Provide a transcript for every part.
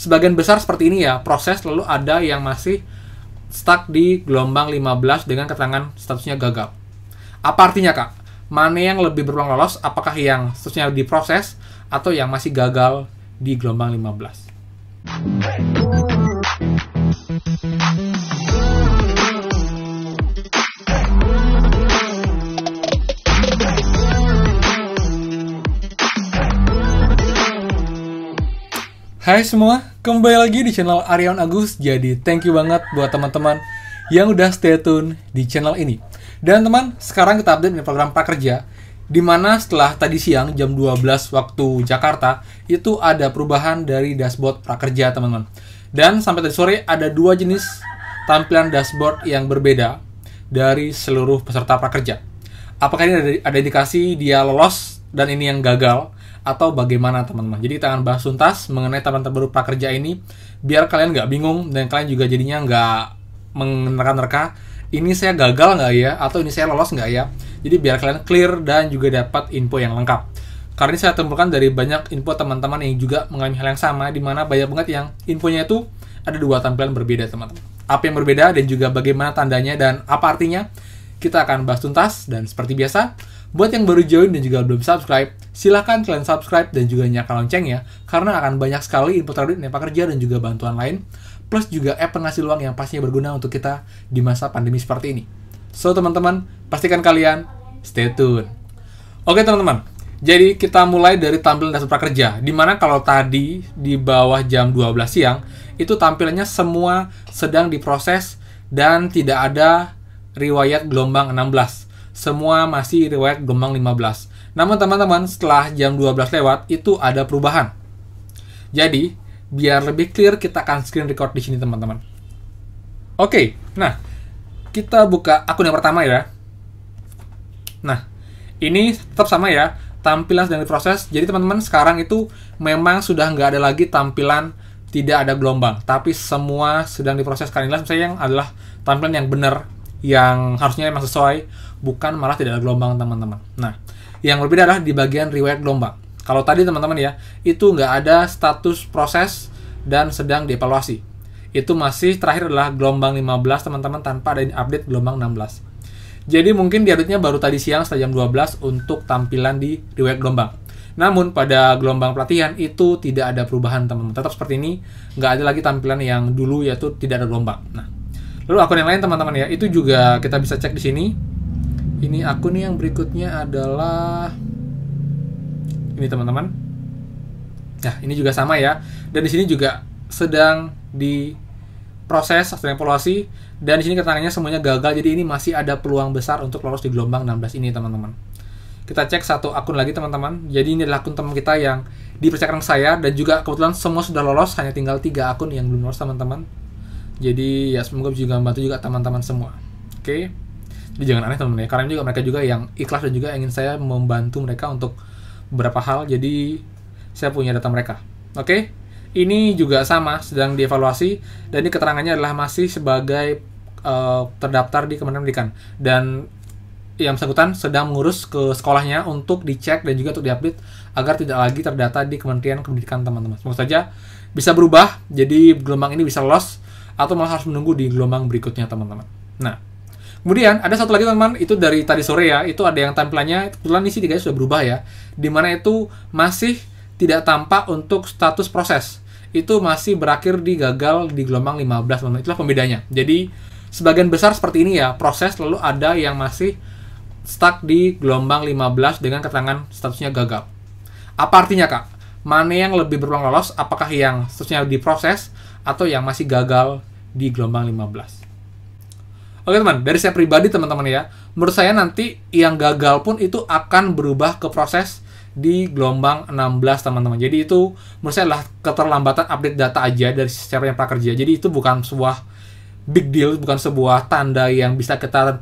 sebagian besar seperti ini ya, proses lalu ada yang masih stuck di gelombang 15 dengan keterangan statusnya gagal. Apa artinya Kak? Mana yang lebih berpeluang lolos? Apakah yang statusnya diproses atau yang masih gagal di gelombang 15? Hai semua, kembali lagi di channel Aryawan Agus. Jadi thank you banget buat teman-teman yang udah stay tune di channel ini. Dan teman, sekarang kita update di program prakerja, dimana setelah tadi siang jam 12 waktu Jakarta, itu ada perubahan dari dashboard prakerja teman-teman. Dan sampai tadi sore ada 2 jenis tampilan dashboard yang berbeda dari seluruh peserta prakerja. Apakah ini ada indikasi dia lolos dan ini yang gagal? Atau bagaimana teman-teman? Jadi kita akan bahas tuntas mengenai tampilan terbaru prakerja ini biar kalian nggak bingung dan kalian juga jadinya nggak menerka-nerka ini saya gagal nggak ya atau ini saya lolos nggak ya. Jadi biar kalian clear dan juga dapat info yang lengkap. Karena ini saya temukan dari banyak info teman-teman yang juga mengalami hal yang sama, di mana banyak banget yang infonya itu ada 2 tampilan berbeda teman-teman. Apa yang berbeda dan juga bagaimana tandanya dan apa artinya, kita akan bahas tuntas. Dan seperti biasa, buat yang baru join dan juga belum subscribe, silahkan kalian subscribe dan juga nyalakan loncengnya, karena akan banyak sekali info terupdate mengenai pekerja dan juga bantuan lain, plus juga app penghasil uang yang pastinya berguna untuk kita di masa pandemi seperti ini. So teman-teman, pastikan kalian stay tune. Oke teman-teman, jadi kita mulai dari tampilan dashboard prakerja, dimana kalau tadi di bawah jam 12 siang, itu tampilannya semua sedang diproses dan tidak ada riwayat gelombang 16. Semua masih riwayat gelombang 15. Namun teman-teman, setelah jam 12 lewat itu ada perubahan. Jadi, biar lebih clear kita akan screen record di sini teman-teman. Oke, nah kita buka akun yang pertama ya. Nah, ini tetap sama ya, tampilan sedang diproses. Jadi teman-teman, sekarang itu memang sudah nggak ada lagi tampilan tidak ada gelombang, tapi semua sedang diproses. Karena ini saya yang adalah tampilan yang benar, yang harusnya memang sesuai, bukan malah tidak ada gelombang teman-teman. Nah, yang berbeda adalah di bagian riwayat gelombang. Kalau tadi teman-teman ya, itu nggak ada status proses dan sedang dievaluasi. Itu masih terakhir adalah gelombang 15 teman-teman, tanpa ada update gelombang 16. Jadi mungkin di update-nya baru tadi siang setelah jam 12 untuk tampilan di riwayat gelombang. Namun pada gelombang pelatihan itu tidak ada perubahan teman-teman. Tetap seperti ini, nggak ada lagi tampilan yang dulu yaitu tidak ada gelombang. Nah, lalu akun yang lain teman-teman ya, itu juga kita bisa cek di sini. Ini akun yang berikutnya adalah ini teman-teman. Nah, ini juga sama ya. Dan di sini juga sedang diproses, sedang evaluasi. Dan di sini keterangannya semuanya gagal. Jadi ini masih ada peluang besar untuk lolos di gelombang 16 ini teman-teman. Kita cek satu akun lagi teman-teman. Jadi ini adalah akun teman kita yang dipercayakan saya dan juga kebetulan semua sudah lolos. Hanya tinggal 3 akun yang belum lolos teman-teman. Jadi ya semoga juga membantu juga teman-teman semua. Oke. Jadi jangan aneh teman-teman ya, karena juga mereka juga yang ikhlas dan juga ingin saya membantu mereka untuk beberapa hal. Jadi saya punya data mereka. Oke. Ini juga sama, sedang dievaluasi dan ini keterangannya adalah masih sebagai terdaftar di Kementerian Pendidikan dan yang bersangkutan sedang mengurus ke sekolahnya untuk dicek dan juga untuk diupdate agar tidak lagi terdata di Kementerian Pendidikan teman-teman. Semoga saja bisa berubah, jadi gelombang ini bisa lolos atau malah harus menunggu di gelombang berikutnya teman-teman. Nah, kemudian ada satu lagi teman-teman, itu dari tadi sore ya, itu ada yang tampilannya, kebetulan isi 3 sudah berubah ya, dimana itu masih tidak tampak untuk status proses. Itu masih berakhir di gagal di gelombang 15 teman-teman, itulah pembedanya. Jadi, sebagian besar seperti ini ya, proses lalu ada yang masih stuck di gelombang 15 dengan keterangan statusnya gagal. Apa artinya Kak? Mana yang lebih berpeluang lolos? Apakah yang statusnya diproses atau yang masih gagal di gelombang 15? Oke teman, dari saya pribadi teman-teman ya, menurut saya nanti yang gagal pun itu akan berubah ke proses di gelombang 16 teman-teman. Jadi itu menurut saya adalah keterlambatan update data aja dari secara yang prakerja. Jadi itu bukan sebuah big deal, bukan sebuah tanda yang bisa kita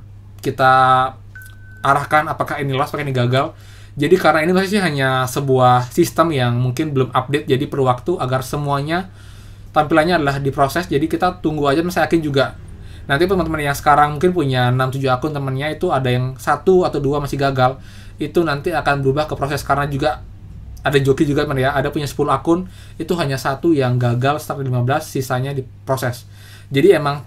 arahkan apakah ini lolos, apakah ini gagal. Jadi karena ini masih hanya sebuah sistem yang mungkin belum update, jadi perlu waktu agar semuanya tampilannya adalah diproses. Jadi kita tunggu aja, saya yakin juga nanti teman-teman yang sekarang mungkin punya 6-7 akun temennya itu ada yang 1 atau 2 masih gagal, itu nanti akan berubah ke proses karena juga ada joki juga teman ya, ada punya 10 akun, itu hanya satu yang gagal start 15, sisanya diproses. Jadi emang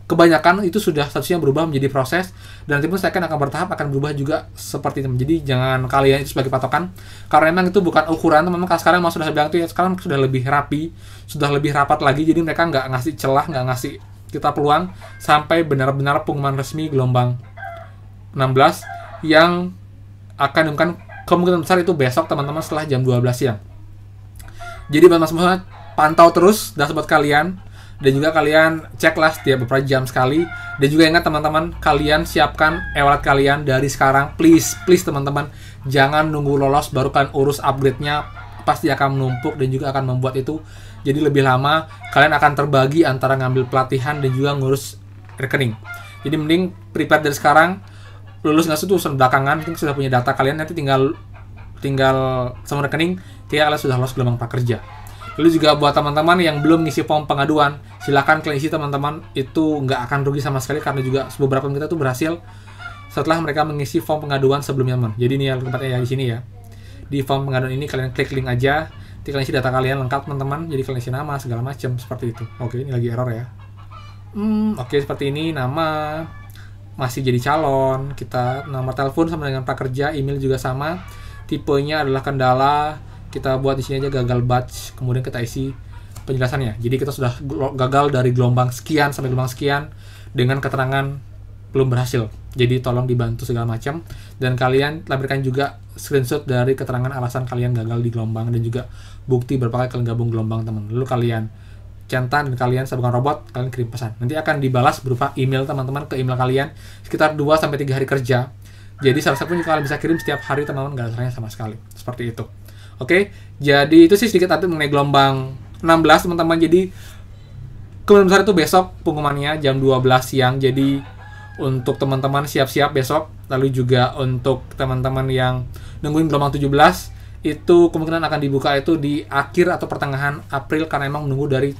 kebanyakan itu sudah statusnya berubah menjadi proses, dan nanti pun saya akan bertahap akan berubah juga seperti itu. Jadi jangan kalian itu sebagai patokan, karena memang itu bukan ukuran. Teman-teman sekarang mau sudah bilang itu ya, sekarang sudah lebih rapi, sudah lebih rapat lagi, jadi mereka nggak ngasih celah, nggak ngasih kita peluang sampai benar-benar pengumuman resmi gelombang 16 yang akan diumumkan kemungkinan besar itu besok teman-teman setelah jam 12 siang. Jadi teman-teman semua pantau terus dashboard kalian, dan juga kalian ceklah setiap beberapa jam sekali. Dan juga ingat teman-teman, kalian siapkan e-wallet kalian dari sekarang, please teman-teman, jangan nunggu lolos baru kalian urus upgrade-nya, pasti akan menumpuk dan juga akan membuat itu jadi lebih lama. Kalian akan terbagi antara ngambil pelatihan dan juga ngurus rekening. Jadi mending prepare dari sekarang, lulus nggak itu urusan belakangan, mungkin sudah punya data kalian, nanti tinggal sama rekening, kalian sudah lolos gelombang prakerja. Lalu juga buat teman-teman yang belum ngisi form pengaduan, silakan kalian isi teman-teman, itu nggak akan rugi sama sekali, karena juga beberapa kita tuh berhasil setelah mereka mengisi form pengaduan sebelumnya teman. Jadi ini ya tempatnya ya di sini ya. Di form pengaduan ini kalian klik link aja, nanti kalian isi data kalian lengkap teman-teman, jadi kalian isi nama segala macam seperti itu. Oke, ini lagi error ya. Oke, seperti ini, nama masih jadi calon, kita nomor telepon sama dengan prakerja, email juga sama, tipenya adalah kendala, kita buat di sini aja gagal batch, kemudian kita isi penjelasannya. Jadi kita sudah gagal dari gelombang sekian sampai gelombang sekian dengan keterangan belum berhasil. Jadi tolong dibantu segala macam, dan kalian lampirkan juga screenshot dari keterangan alasan kalian gagal di gelombang dan juga bukti berapa kali kalian gabung gelombang teman. Lalu kalian centang dan kalian bukan robot, kalian kirim pesan. Nanti akan dibalas berupa email teman-teman ke email kalian sekitar 2 sampai 3 hari kerja. Jadi salah satunya kalian bisa kirim setiap hari teman-teman, nggak ada salahnya sama sekali. Seperti itu. Oke, jadi itu sih sedikit update mengenai gelombang 16 teman-teman. Jadi kemungkinan besar itu besok pengumumannya jam 12 siang. Jadi untuk teman-teman siap-siap besok. Lalu juga untuk teman-teman yang nungguin gelombang 17, itu kemungkinan akan dibuka itu di akhir atau pertengahan April, karena emang menunggu dari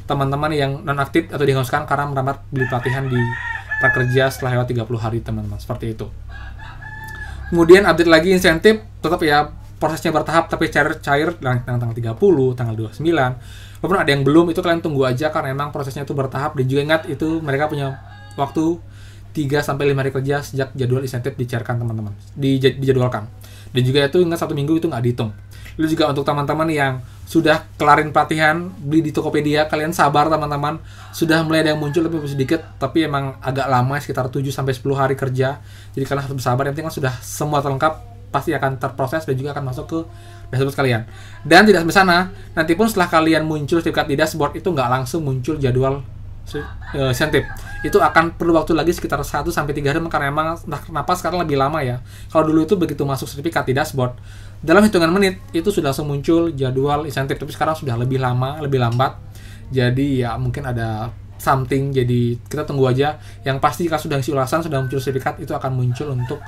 teman-teman yang non-aktif atau dihanguskan karena merambat beli pelatihan di prakerja setelah lewat 30 hari teman-teman. Seperti itu. Kemudian update lagi insentif, tetap ya prosesnya bertahap tapi cair tanggal 30, tanggal 29. Walaupun ada yang belum, itu kalian tunggu aja karena emang prosesnya itu bertahap. Dan juga ingat itu mereka punya waktu 3 sampai 5 hari kerja sejak jadwal insentif dicairkan teman-teman, dijadwalkan. Dan juga itu ingat 1 minggu itu nggak dihitung. Lalu juga untuk teman-teman yang sudah kelarin pelatihan, beli di Tokopedia, kalian sabar teman-teman. Sudah mulai ada yang muncul tapi sedikit, tapi emang agak lama, sekitar 7 sampai 10 hari kerja. Jadi kalian harus bersabar, yang penting kan sudah semua terlengkap, pasti akan terproses dan juga akan masuk ke dashboard kalian. Dan tidak sampai sana, nanti pun setelah kalian muncul sertifikat di dashboard, itu nggak langsung muncul jadwal insentif. Itu akan perlu waktu lagi sekitar 1 sampai 3 hari, karena emang kenapa sekarang lebih lama ya. Kalau dulu itu begitu masuk sertifikat di dashboard, dalam hitungan menit itu sudah langsung muncul jadwal insentif, tapi sekarang sudah lebih lama, lebih lambat. Jadi ya mungkin ada something, jadi kita tunggu aja. Yang pasti kalau sudah isi ulasan, sudah muncul sertifikat, itu akan muncul untuk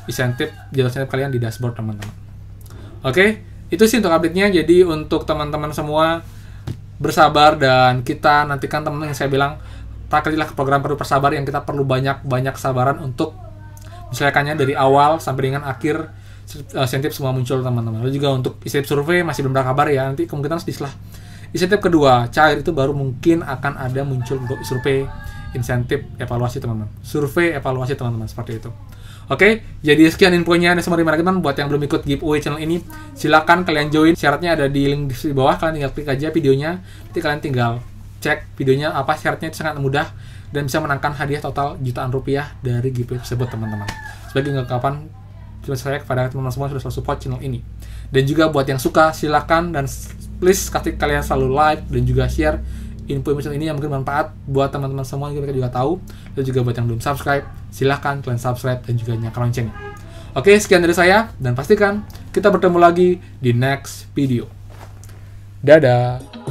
insentif, jadwal insentif kalian di dashboard teman-teman. Oke, itu sih untuk update-nya. Jadi untuk teman-teman semua bersabar, dan kita nantikan teman-teman yang saya bilang prakerja program perlu bersabar, yang kita perlu banyak kesabaran untuk misalkannya dari awal sampai dengan akhir insentif semua muncul teman-teman. Lalu juga untuk insentif survei masih belum ada kabar ya, nanti kemungkinan setelah insentif kedua cair itu baru mungkin akan ada muncul untuk survei insentif evaluasi teman-teman. Survei evaluasi teman-teman, seperti itu. Oke, jadi sekian infonya dan summary teman-teman. Buat yang belum ikut giveaway channel ini, silakan kalian join. Syaratnya ada di link di bawah, kalian tinggal klik aja videonya. Nanti kalian tinggal cek videonya apa syaratnya, itu sangat mudah dan bisa menangkan hadiah total jutaan rupiah dari giveaway tersebut teman-teman. Sebagai ungkapan terima kasih saya kepada teman-teman semua sudah selalu support channel ini. Dan juga buat yang suka, silakan dan please kasih kalian selalu like dan juga share info ini yang mungkin bermanfaat buat teman-teman semua, yang mereka juga tahu. Dan juga buat yang belum subscribe, silahkan kalian subscribe dan juga nyalakan loncengnya. Oke, sekian dari saya, dan pastikan kita bertemu lagi di next video. Dadah!